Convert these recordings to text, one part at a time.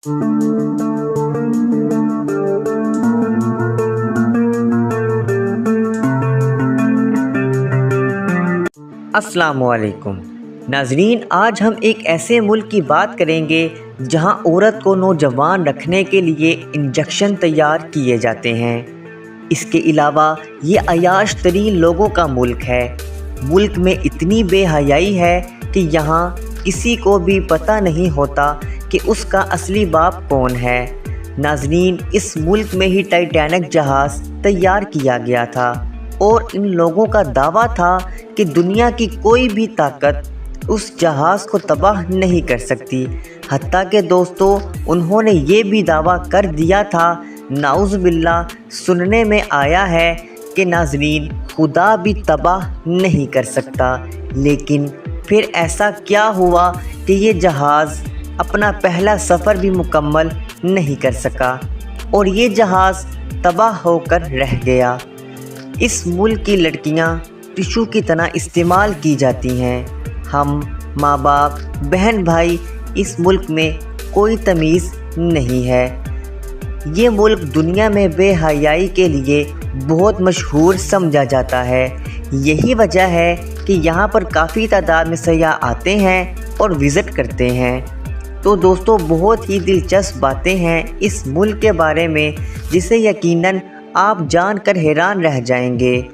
अस्सलामुअलैकुम नाजरीन, आज हम एक ऐसे मुल्क की बात करेंगे जहां औरत को नौजवान रखने के लिए इंजेक्शन तैयार किए जाते हैं। इसके अलावा ये अयाश तरीन लोगों का मुल्क है। मुल्क में इतनी बेहयाई है कि यहाँ किसी को भी पता नहीं होता कि उसका असली बाप कौन है। नाजरीन, इस मुल्क में ही टाइटैनिक जहाज़ तैयार किया गया था और इन लोगों का दावा था कि दुनिया की कोई भी ताकत उस जहाज़ को तबाह नहीं कर सकती। हत्ता कि दोस्तों, उन्होंने ये भी दावा कर दिया था, नाउज़ बिल्लाह, सुनने में आया है कि नाज़रीन खुदा भी तबाह नहीं कर सकता। लेकिन फिर ऐसा क्या हुआ कि ये जहाज़ अपना पहला सफ़र भी मुकम्मल नहीं कर सका और ये जहाज़ तबाह होकर रह गया। इस मुल्क की लड़कियां टिशू की तरह इस्तेमाल की जाती हैं। हम माँ बाप, बहन भाई, इस मुल्क में कोई तमीज़ नहीं है। ये मुल्क दुनिया में बेहयाई के लिए बहुत मशहूर समझा जाता है। यही वजह है कि यहाँ पर काफ़ी तादाद में सयाह आते हैं और विज़िट करते हैं। तो दोस्तों, बहुत ही दिलचस्प बातें हैं इस मुल्क के बारे में जिसे यकीनन आप जानकर हैरान रह जाएंगे।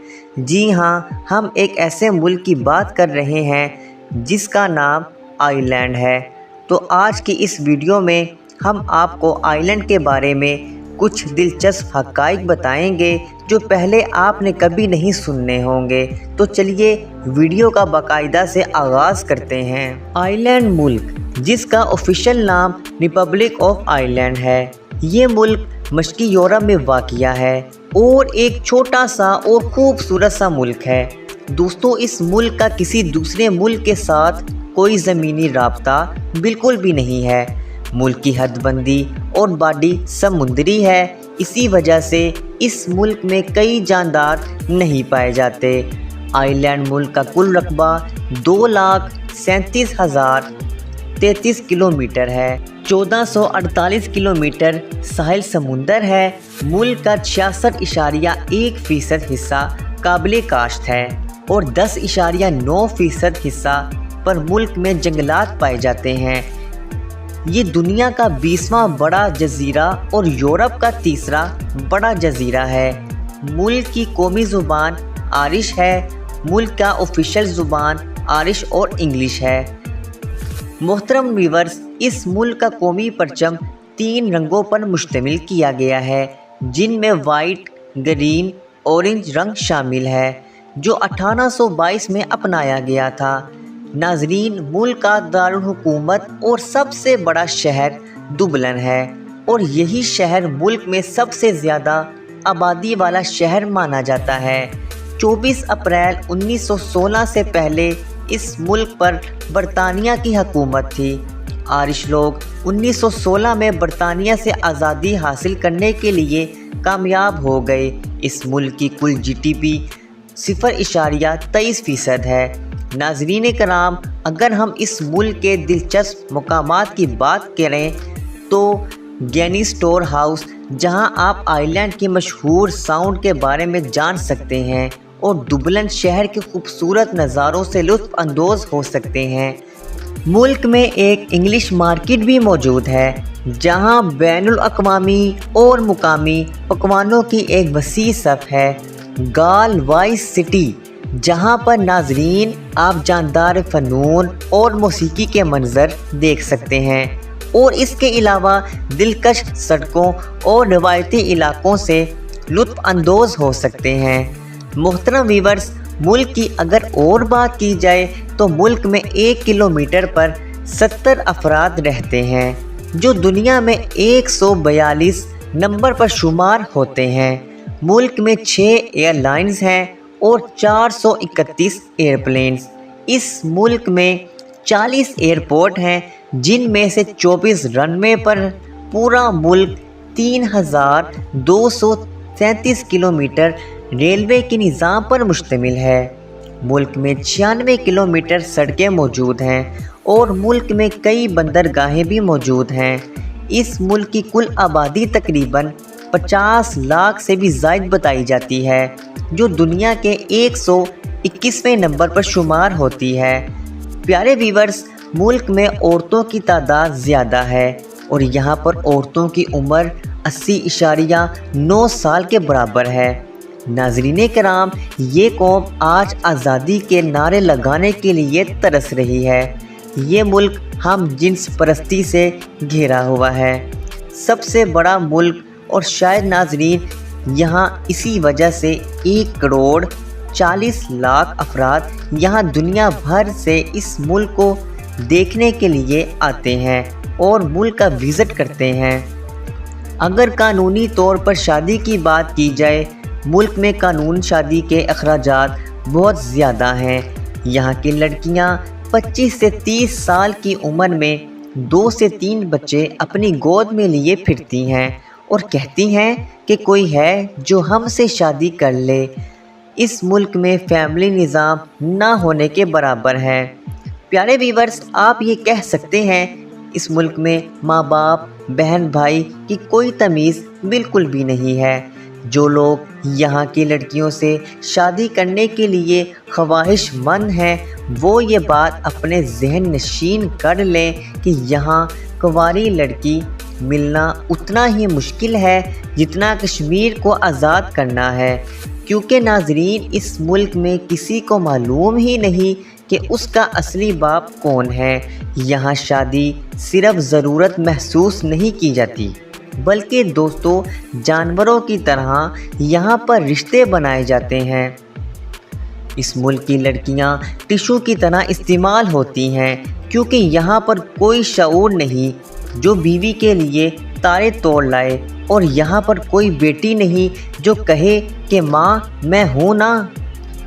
जी हाँ, हम एक ऐसे मुल्क की बात कर रहे हैं जिसका नाम आयरलैंड है। तो आज की इस वीडियो में हम आपको आयरलैंड के बारे में कुछ दिलचस्प हक़ाइक़ बताएंगे जो पहले आपने कभी नहीं सुने होंगे। तो चलिए वीडियो का बाकायदा से आगाज़ करते हैं। आयरलैंड मुल्क, जिसका ऑफिशियल नाम रिपब्लिक ऑफ आयरलैंड है, ये मुल्क मशरक़ी यूरोप में वाक़िया है और एक छोटा सा और खूबसूरत सा मुल्क है। दोस्तों, इस मुल्क का किसी दूसरे मुल्क के साथ कोई ज़मीनी राब्ता बिल्कुल भी नहीं है। मुल्क की हदबंदी और बॉडी समुद्री है। इसी वजह से इस मुल्क में कई जानदार नहीं पाए जाते। आयरलैंड मुल्क का कुल रकबा 2,37,033 किलोमीटर है। 1448 किलोमीटर साहिल समुंदर है। मुल्क का 66.1% हिस्सा काबिल काश्त है और 10.9% हिस्सा पर मुल्क में जंगलात पाए जाते हैं। ये दुनिया का 20वां बड़ा जजीरा और यूरोप का तीसरा बड़ा जजीरा है। मुल्क की कौमी ज़ुबान आयरिश है। मुल्क का ऑफिशियल ज़ुबान आयरिश और इंग्लिश है। मोहतरम व्यूअर्स, इस मुल्क का कौमी परचम 3 रंगों पर मुश्तमिल किया गया है, जिनमें वाइट, ग्रीन, ऑरेंज रंग शामिल है, जो 1822 में अपनाया गया था। नाजरीन, मुल्क का दारुल हुकूमत और सबसे बड़ा शहर दुबलन है और यही शहर मुल्क में सबसे ज़्यादा आबादी वाला शहर माना जाता है। 24 अप्रैल 1916 से पहले इस मुल्क पर बरतानिया की हुकूमत थी। आयरिश लोग 1916 में बरतानिया से आज़ादी हासिल करने के लिए कामयाब हो गए। इस मुल्क की कुल GDP 0.23% है। नाज़रीन कराम, अगर हम इस मुल्क के दिलचस्प मकामात की बात करें तो गैनी स्टोर हाउस, जहां आप आयरलैंड के मशहूर साउंड के बारे में जान सकते हैं और दुबलन शहर के खूबसूरत नज़ारों से लुत्फ़ अंदोज़ हो सकते हैं। मुल्क में एक इंग्लिश मार्केट भी मौजूद है जहां बैनुल अक़वामी और मुकामी पकवानों की एक वसी सफ़ है। गाल वाइस सिटी, जहां पर नाजरीन आप जानदार फ़नून और मौसीकी के मंजर देख सकते हैं और इसके अलावा दिलकश सड़कों और रवायती इलाकों से लुत्फ़ अंदोज़ हो सकते हैं। मोहतरम व्यूअर्स, मुल्क की अगर और बात की जाए तो मुल्क में 1 किलोमीटर पर 70 अफराद रहते हैं, जो दुनिया में 142 नंबर पर शुमार होते हैं। मुल्क में 6 एयरलाइंस हैं और 431 एयरप्लेन्स। इस मुल्क में 40 एयरपोर्ट हैं, जिनमें से 24 रनवे पर पूरा मुल्क 3,237 किलोमीटर रेलवे के निज़ाम पर मुश्तमिल है। मुल्क में 96 किलोमीटर सड़कें मौजूद हैं और मुल्क में कई बंदरगाहें भी मौजूद हैं। इस मुल्क की कुल आबादी तकरीबन 50 लाख से भी ज़ायद बताई जाती है, जो दुनिया के 121वें नंबर पर शुमार होती है। प्यारे व्यूअर्स, मुल्क में औरतों की तादाद ज़्यादा है और यहाँ पर औरतों की उम्र 80.9 साल के बराबर है। नाज़रीन कराम, ये कौम आज आज़ादी के नारे लगाने के लिए तरस रही है। ये मुल्क हम जिन्स परस्ती से घिरा हुआ है, सबसे बड़ा मुल्क, और शायद नाज़रीन यहाँ इसी वजह से 1,40,00,000 अफराद यहाँ दुनिया भर से इस मुल्क को देखने के लिए आते हैं और मुल्क का विज़िट करते हैं। अगर कानूनी तौर पर शादी की बात की जाए, मुल्क में कानून शादी के अखराजात बहुत ज़्यादा हैं। यहाँ की लड़कियाँ 25 से 30 साल की उम्र में 2 से 3 बच्चे अपनी गोद में लिए फिरती हैं और कहती हैं कि कोई है जो हमसे शादी कर ले। इस मुल्क में फैमिली निज़ाम ना होने के बराबर है। प्यारे व्यूअर्स, आप ये कह सकते हैं इस मुल्क में माँ बाप, बहन भाई की कोई तमीज़ बिल्कुल भी नहीं है। जो लोग यहाँ की लड़कियों से शादी करने के लिए ख्वाहिशमंद हैं, वो ये बात अपने जहन नशीन कर लें कि यहाँ कुंवारी लड़की मिलना उतना ही मुश्किल है जितना कश्मीर को आज़ाद करना है, क्योंकि नाज़रीन इस मुल्क में किसी को मालूम ही नहीं कि उसका असली बाप कौन है। यहाँ शादी सिर्फ ज़रूरत महसूस नहीं की जाती, बल्कि दोस्तों जानवरों की तरह यहाँ पर रिश्ते बनाए जाते हैं। इस मुल्क की लड़कियाँ टिश्यू की तरह इस्तेमाल होती हैं, क्योंकि यहाँ पर कोई शऊर नहीं जो बीवी के लिए तारे तोड़ लाए, और यहाँ पर कोई बेटी नहीं जो कहे कि माँ मैं हूँ ना।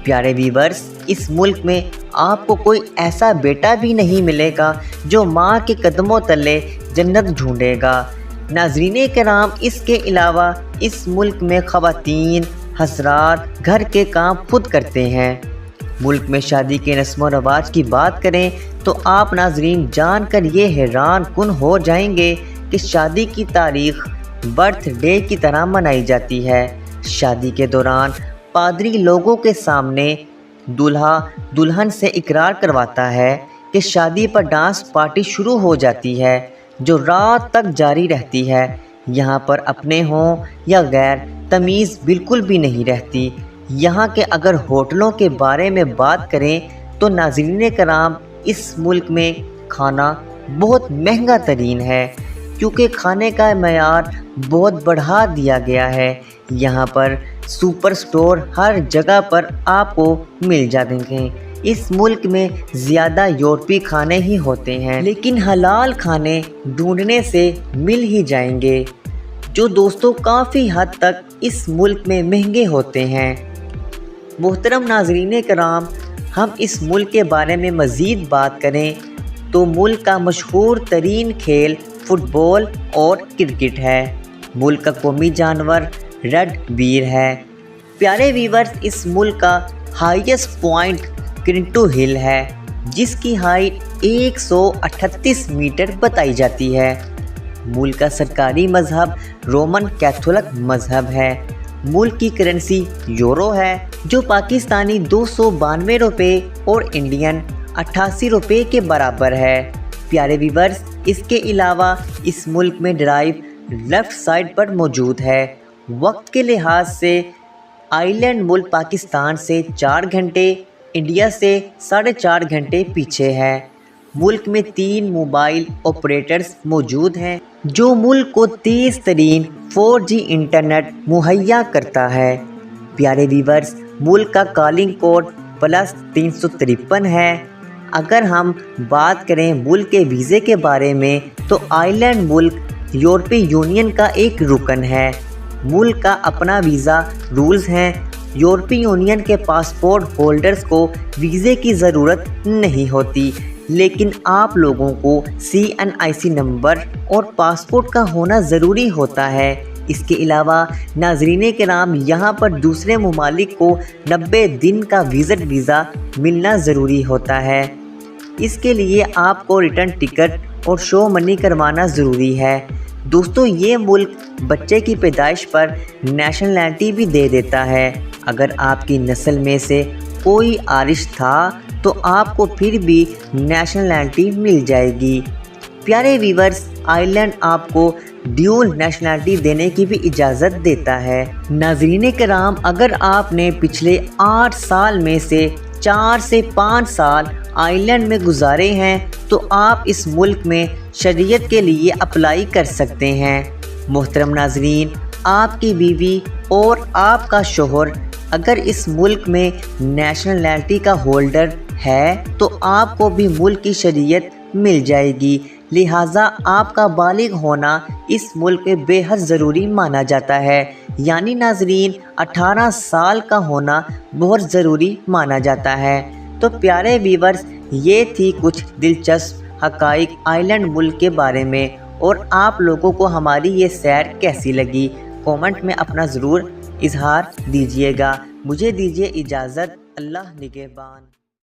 प्यारे व्यूअर्स, इस मुल्क में आपको कोई ऐसा बेटा भी नहीं मिलेगा जो माँ के कदमों तले जन्नत ढूंढेगा। नाज़रीन कराम, इसके अलावा इस मुल्क में ख़वातीन हज़रात घर के काम खुद करते हैं। मुल्क में शादी के रस्म व रवाज की बात करें तो आप नाज़रीन जानकर ये हैरान कुन हो जाएंगे कि शादी की तारीख़ बर्थडे की तरह मनाई जाती है। शादी के दौरान पादरी लोगों के सामने दूल्हा दुल्हन से इकरार करवाता है कि शादी पर डांस पार्टी शुरू हो जाती है, जो रात तक जारी रहती है। यहाँ पर अपने हों या गैर तमीज़ बिल्कुल भी नहीं रहती। यहाँ के अगर होटलों के बारे में बात करें तो नाज़रीन कराम, इस मुल्क में खाना बहुत महंगा तरीन है, क्योंकि खाने का मयार बहुत बढ़ा दिया गया है। यहाँ पर सुपर स्टोर हर जगह पर आपको मिल जाएंगे। इस मुल्क में ज़्यादा यूरोपीय खाने ही होते हैं, लेकिन हलाल खाने ढूंढने से मिल ही जाएंगे, जो दोस्तों काफ़ी हद तक इस मुल्क में महंगे होते हैं। मोहतरम नाज़रीन कराम, हम इस मुल्क के बारे में मज़ीद बात करें तो मुल्क का मशहूर तरीन खेल फुटबॉल और क्रिकेट है। मुल्क का कौमी जानवर रेड बीर है। प्यारे व्यूअर्स, इस मुल्क का हाईएस्ट पॉइंट क्रिंटो हिल है, जिसकी हाइट 138 मीटर बताई जाती है। मुल्क का सरकारी मज़हब रोमन कैथोलिक मज़हब है। मुल्क की करेंसी यूरो है, जो पाकिस्तानी 292 रुपये और इंडियन 88 रुपये के बराबर है। प्यारे व्यूअर्स, इसके अलावा इस मुल्क में ड्राइव लेफ़्ट साइड पर मौजूद है। वक्त के लिहाज से आइलैंड मुल्क पाकिस्तान से 4 घंटे, इंडिया से 4.5 घंटे पीछे है। मुल्क में 3 मोबाइल ऑपरेटर्स मौजूद हैं, जो मुल्क को तेज़ तरीन 4G इंटरनेट मुहैया करता है। प्यारे व्यूअर्स, मुल्क का कॉलिंग कोड +353 है। अगर हम बात करें मुल्क के वीज़े के बारे में तो आइलैंड मुल्क यूरोपीय यूनियन का एक रुकन है। मुल्क का अपना वीज़ा रूल्स हैं। यूरोपीय यूनियन के पासपोर्ट होल्डर्स को वीज़े की ज़रूरत नहीं होती, लेकिन आप लोगों को CNIC नंबर और पासपोर्ट का होना ज़रूरी होता है। इसके अलावा नाज़रीन कराम, यहाँ पर दूसरे ममालिक को 90 दिन का विज़िट वीज़ा मिलना ज़रूरी होता है। इसके लिए आपको रिटर्न टिकट और शो मनी करवाना ज़रूरी है। دوستو یہ ملک بچے کی پیدائش پر نیشنلٹی بھی دے دیتا ہے۔ اگر آپ کی نسل میں سے کوئی آئرش تھا تو آپ کو پھر بھی نیشنلٹی مل جائے گی۔ پیارے ویورز، آئرلینڈ آپ کو ڈیول نیشنلٹی دینے کی بھی اجازت دیتا ہے۔ ناظرین کرام، اگر آپ نے پچھلے 8 سال میں سے 4 سے 5 سال آئرلینڈ میں گزارے ہیں تو آپ اس ملک میں شہریت کے لیے اپلائی کر سکتے ہیں۔ محترم ناظرین، آپ کی بیوی اور آپ کا شوہر اگر اس ملک میں نیشنلٹی کا ہولڈر ہے تو آپ کو بھی ملک کی شہریت مل جائے گی، لہٰذا آپ کا بالغ ہونا اس ملک میں بے حد ضروری مانا جاتا ہے۔ یعنی ناظرین، 18 سال کا ہونا بہت ضروری مانا جاتا ہے۔ تو پیارے ویورز، یہ تھی کچھ دلچسپ حقائق آئرلینڈ ملک کے بارے میں، اور آپ لوگوں کو ہماری یہ سیر کیسی لگی کومنٹ میں اپنا ضرور اظہار دیجیے گا۔ مجھے دیجیے اجازت، اللہ نگہبان۔